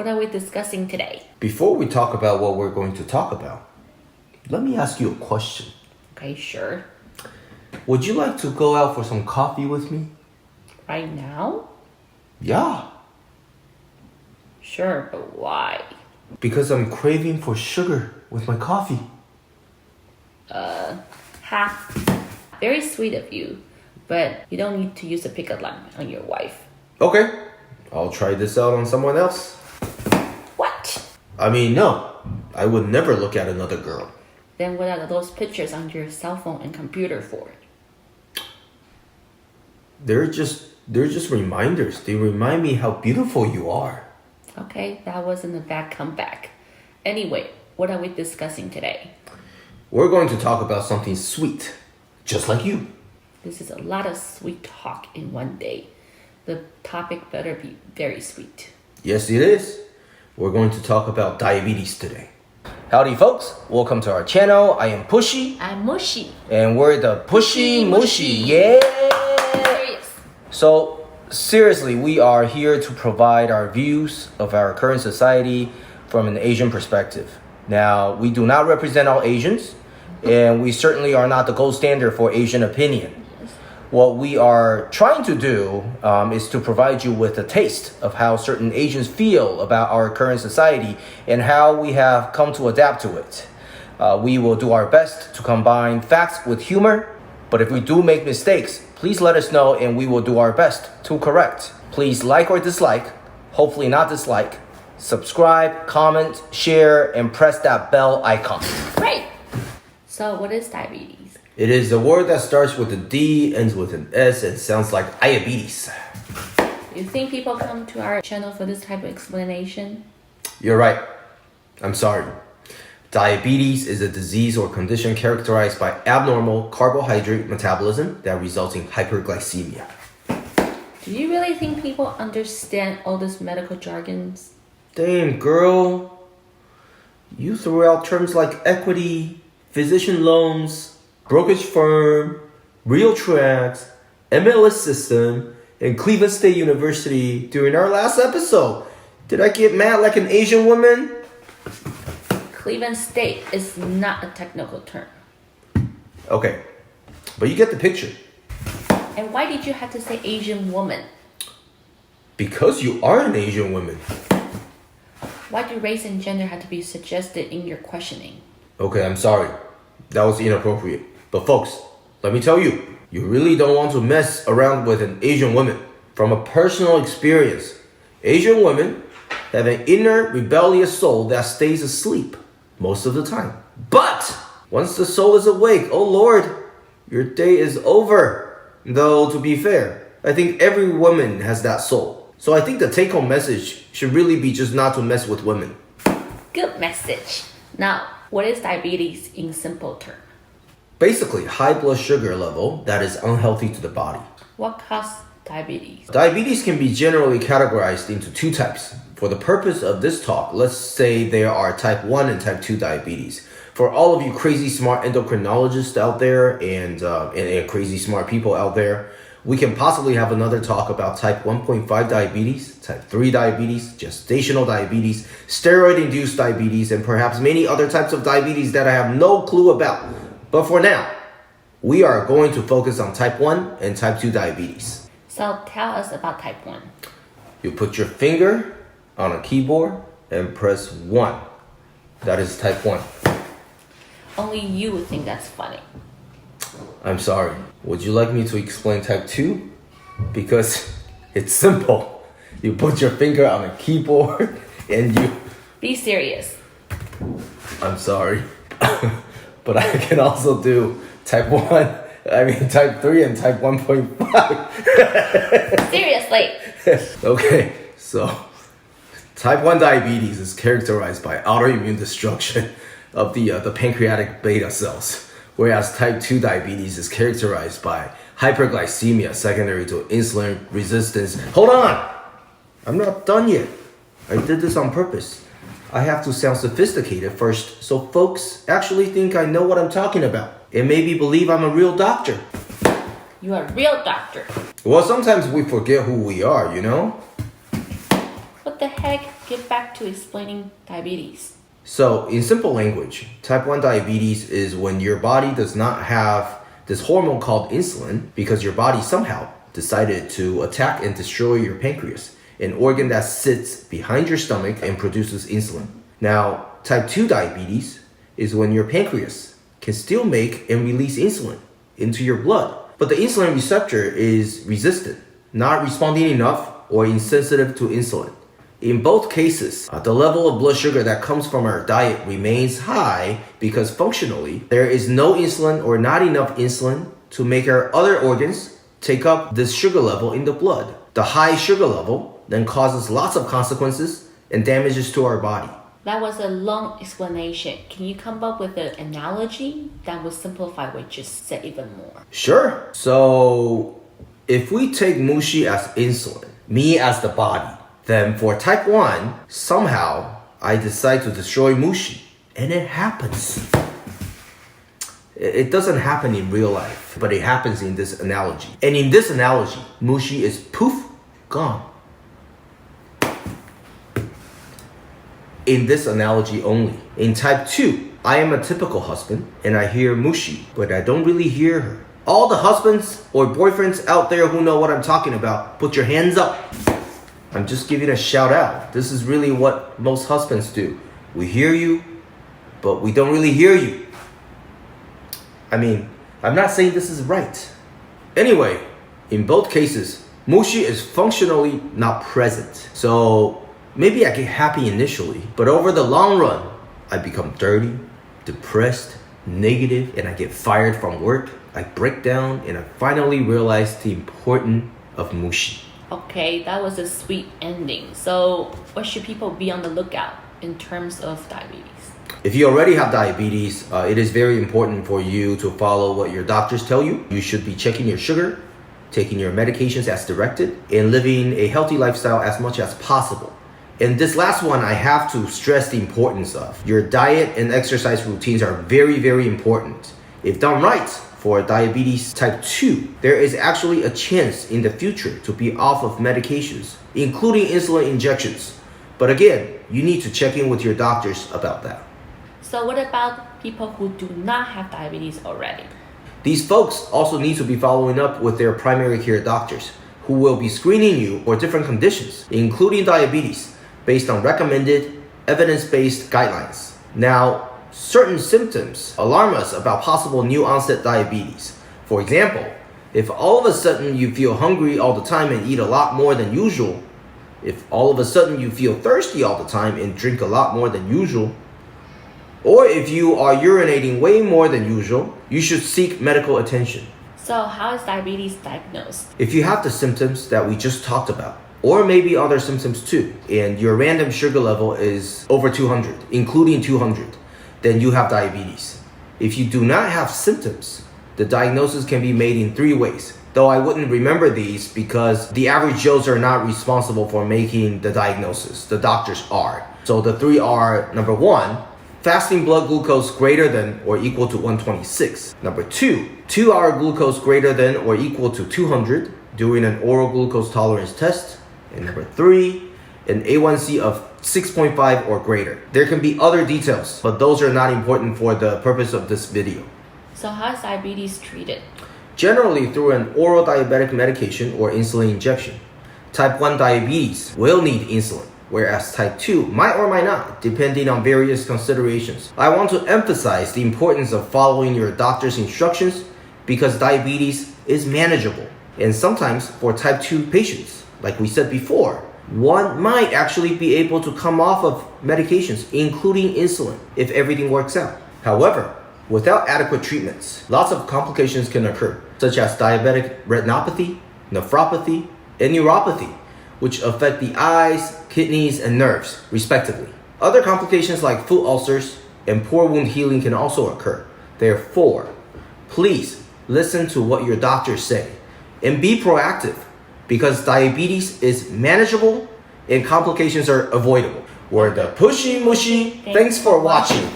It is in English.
What are we discussing today? Before we talk about what we're going to talk about, let me ask you a question. Okay, sure. Would you like to go out for some coffee with me? Right now? Yeah. Sure, but why? Because I'm craving for sugar with my coffee. Very sweet of you, but you don't need to use a pickup line on your wife. Okay, I'll try this out on someone else. What? I mean, no, I would never look at another girl. Then what are those pictures on your cell phone and computer for? They're just reminders. They remind me how beautiful you are. Okay, that wasn't a bad comeback. Anyway, what are we discussing today? We're going to talk about something sweet, just like you. This is a lot of sweet talk in one day. The topic better be very sweet. Yes, it is. We're going to talk about diabetes today. Howdy, folks. Welcome to our channel. I am Pushy. I'm Mushy. And we're the Pushy Mushy. Yeah! Serious. So, seriously, we are here to provide our views of our current society from an Asian perspective. Now, we do not represent all Asians, and we certainly are not the gold standard for Asian opinion. What we are trying to do is to provide you with a taste of how certain Asians feel about our current society and how we have come to adapt to it. We will do our best to combine facts with humor, but if we do make mistakes, please let us know and we will do our best to correct. Please like or dislike, hopefully not dislike, subscribe, comment, share, and press that bell icon. Great. So what is diabetes? It is a word that starts with a D, ends with an S, and sounds like diabetes. You think people come to our channel for this type of explanation? You're right. I'm sorry. Diabetes is a disease or condition characterized by abnormal carbohydrate metabolism that results in hyperglycemia. Do you really think people understand all this medical jargons? Damn, girl. You threw out terms like equity, physician loans, brokerage firm, real tracks, MLS system, and Cleveland State University during our last episode. Did I get mad like an Asian woman? Cleveland State is not a technical term. Okay, but you get the picture. And why did you have to say Asian woman? Because you are an Asian woman. Why do race and gender have to be suggested in your questioning? Okay, I'm sorry. That was inappropriate. But folks, let me tell you, you really don't want to mess around with an Asian woman. From a personal experience, Asian women have an inner rebellious soul that stays asleep most of the time. But once the soul is awake, oh Lord, your day is over. Though, to be fair, I think every woman has that soul. So I think the take-home message should really be just not to mess with women. Good message. Now, what is diabetes in simple terms? Basically, high blood sugar level that is unhealthy to the body. What causes diabetes? Diabetes can be generally categorized into two types. For the purpose of this talk, let's say there are type 1 and type 2 diabetes. For all of you crazy smart endocrinologists out there and crazy smart people out there, we can possibly have another talk about type 1.5 diabetes, type 3 diabetes, gestational diabetes, steroid-induced diabetes, and perhaps many other types of diabetes that I have no clue about. But for now, we are going to focus on type 1 and type 2 diabetes. So tell us about type 1. You put your finger on a keyboard and press 1. That is type 1. Only you would think that's funny. I'm sorry. Would you like me to explain type 2? Because it's simple. You put your finger on a keyboard and you... Be serious. I'm sorry. But I can also do type 3 and type 1.5. Seriously. Okay, so type 1 diabetes is characterized by autoimmune destruction of the pancreatic beta cells, whereas type 2 diabetes is characterized by hyperglycemia secondary to insulin resistance. Hold on! I'm not done yet. I did this on purpose. I have to sound sophisticated first, so folks actually think I know what I'm talking about and maybe believe I'm a real doctor. You are a real doctor. Well, sometimes we forget who we are, you know? What the heck? get back to explaining diabetes. So, in simple language, type 1 diabetes is when your body does not have this hormone called insulin because your body somehow decided to attack and destroy your pancreas, an organ that sits behind your stomach and produces insulin. Now, type 2 diabetes is when your pancreas can still make and release insulin into your blood, but the insulin receptor is resistant, not responding enough, or insensitive to insulin. In both cases, the level of blood sugar that comes from our diet remains high because functionally, there is no insulin or not enough insulin to make our other organs take up this sugar level in the blood. The high sugar level then causes lots of consequences and damages to our body. That was a long explanation. Can you come up with an analogy that will simplify what you just said even more? Sure. So, if we take Mushy as insulin, me as the body, then for type 1, somehow I decide to destroy Mushy. And it happens. It doesn't happen in real life, but it happens in this analogy. And in this analogy, Mushy is poof, gone. In this analogy only. In type 2, I am a typical husband and I hear Mushy, but I don't really hear her. All the husbands or boyfriends out there who know what I'm talking about, put your hands up. I'm just giving a shout out. This is really what most husbands do. We hear you, but we don't really hear you. I mean, I'm not saying this is right. Anyway, in both cases, Mushy is functionally not present. So maybe I get happy initially, but over the long run, I become dirty, depressed, negative, and I get fired from work. I break down and I finally realize the importance of Mushy. Okay, that was a sweet ending. So what should people be on the lookout in terms of diabetes? If you already have diabetes, it is very important for you to follow what your doctors tell you. You should be checking your sugar, taking your medications as directed, and living a healthy lifestyle as much as possible. And this last one, I have to stress the importance of. Your diet and exercise routines are very, very important. If done right, for diabetes type 2, there is actually a chance in the future to be off of medications, including insulin injections. But again, you need to check in with your doctors about that. So what about people who do not have diabetes already? These folks also need to be following up with their primary care doctors, who will be screening you for different conditions, including diabetes, based on recommended, evidence-based guidelines. Now, certain symptoms alarm us about possible new onset diabetes. For example, if all of a sudden you feel hungry all the time and eat a lot more than usual, if all of a sudden you feel thirsty all the time and drink a lot more than usual, or if you are urinating way more than usual, you should seek medical attention. So how is diabetes diagnosed? If you have the symptoms that we just talked about, or maybe other symptoms too, and your random sugar level is over 200, including 200, then you have diabetes. If you do not have symptoms, the diagnosis can be made in 3 ways. Though I wouldn't remember these because the average Joes are not responsible for making the diagnosis. The doctors are. So the 3 are, number 1, fasting blood glucose greater than or equal to 126. Number 2, 2-hour glucose greater than or equal to 200 during an oral glucose tolerance test. And number 3, an A1C of 6.5 or greater. There can be other details, but those are not important for the purpose of this video. So how is diabetes treated? Generally through an oral diabetic medication or insulin injection. Type 1 diabetes will need insulin, whereas type 2 might or might not, depending on various considerations. I want to emphasize the importance of following your doctor's instructions because diabetes is manageable. And sometimes for type 2 patients, like we said before, one might actually be able to come off of medications, including insulin, if everything works out. However, without adequate treatments, lots of complications can occur, such as diabetic retinopathy, nephropathy, and neuropathy, which affect the eyes, kidneys, and nerves, respectively. Other complications like foot ulcers and poor wound healing can also occur. Therefore, please listen to what your doctors say and be proactive because diabetes is manageable and complications are avoidable. We're the Pushy Mushy. Thanks for watching.